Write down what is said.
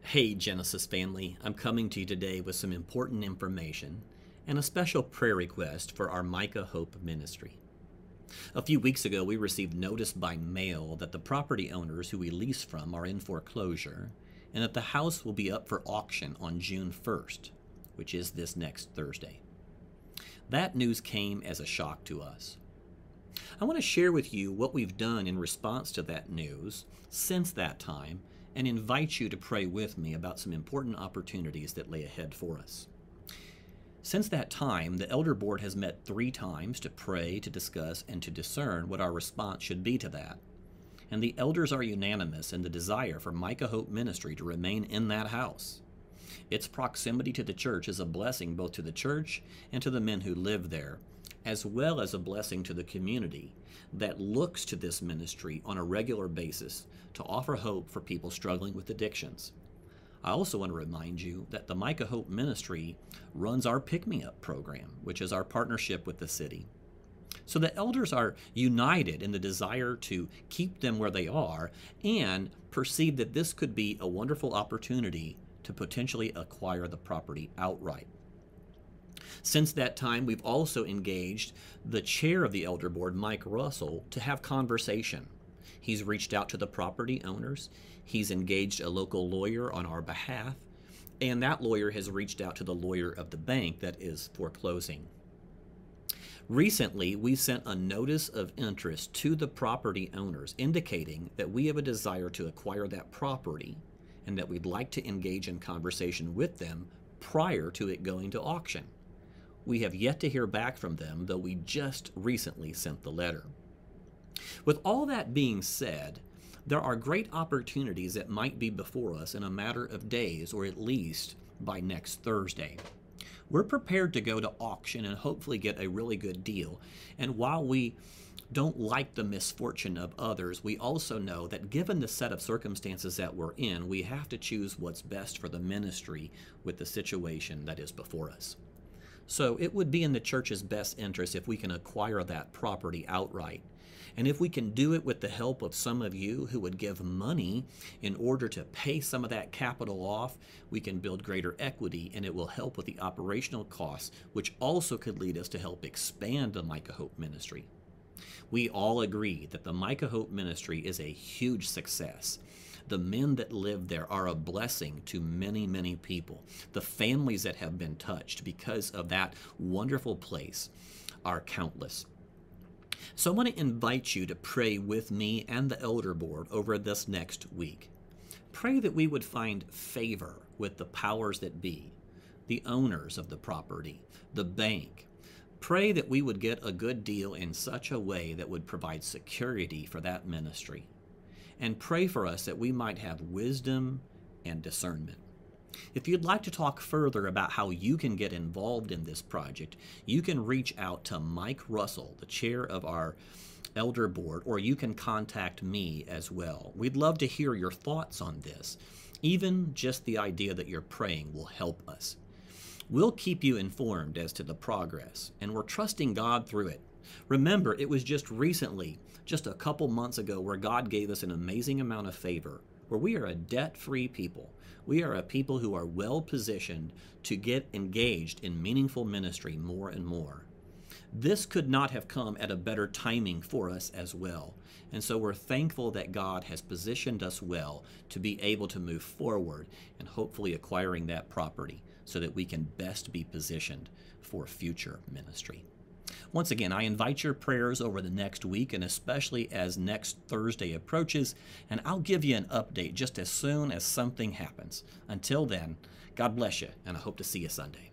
Hey Genesis family, I'm coming to you today with some important information and a special prayer request for our Micah Hope Ministry. A few weeks ago, we received notice by mail that the property owners who we lease from are in foreclosure and that the house will be up for auction on June 1st, which is this next Thursday. That news came as a shock to us. I want to share with you what we've done in response to that news since that time and invite you to pray with me about some important opportunities that lay ahead for us. Since that time, the Elder Board has met 3 times to pray, to discuss, and to discern what our response should be to that. And the elders are unanimous in the desire for Micah Hope Ministry to remain in that house. Its proximity to the church is a blessing both to the church and to the men who live there, as well as a blessing to the community that looks to this ministry on a regular basis to offer hope for people struggling with addictions. I also want to remind you that the Micah Hope Ministry runs our Pick Me Up program, which is our partnership with the city. So the elders are united in the desire to keep them where they are and perceive that this could be a wonderful opportunity to potentially acquire the property outright. Since that time, we've also engaged the chair of the Elder Board, Mike Russell, to have conversation. He's reached out to the property owners. He's engaged a local lawyer on our behalf, and that lawyer has reached out to the lawyer of the bank that is foreclosing. Recently, we sent a notice of interest to the property owners indicating that we have a desire to acquire that property and that we'd like to engage in conversation with them prior to it going to auction. We have yet to hear back from them, though we just recently sent the letter. With all that being said, there are great opportunities that might be before us in a matter of days, or at least by next Thursday. We're prepared to go to auction and hopefully get a really good deal. And while we don't like the misfortune of others, we also know that given the set of circumstances that we're in, we have to choose what's best for the ministry with the situation that is before us. So it would be in the church's best interest if we can acquire that property outright. And if we can do it with the help of some of you who would give money in order to pay some of that capital off, we can build greater equity, and it will help with the operational costs, which also could lead us to help expand the Micah Hope Ministry. We all agree that the Micah Hope Ministry is a huge success. The men that live there are a blessing to many, many people. The families that have been touched because of that wonderful place are countless. So I want to invite you to pray with me and the Elder Board over this next week. Pray that we would find favor with the powers that be, the owners of the property, the bank. Pray that we would get a good deal in such a way that would provide security for that ministry. And pray for us that we might have wisdom and discernment. If you'd like to talk further about how you can get involved in this project, you can reach out to Mike Russell, the chair of our Elder Board, or you can contact me as well. We'd love to hear your thoughts on this. Even just the idea that you're praying will help us. We'll keep you informed as to the progress, and we're trusting God through it. Remember, it was just recently, just a couple months ago, where God gave us an amazing amount of favor, where we are a debt-free people. We are a people who are well-positioned to get engaged in meaningful ministry more and more. This could not have come at a better timing for us as well. And so we're thankful that God has positioned us well to be able to move forward and hopefully acquiring that property so that we can best be positioned for future ministry. Once again, I invite your prayers over the next week, and especially as next Thursday approaches, and I'll give you an update just as soon as something happens. Until then, God bless you, and I hope to see you Sunday.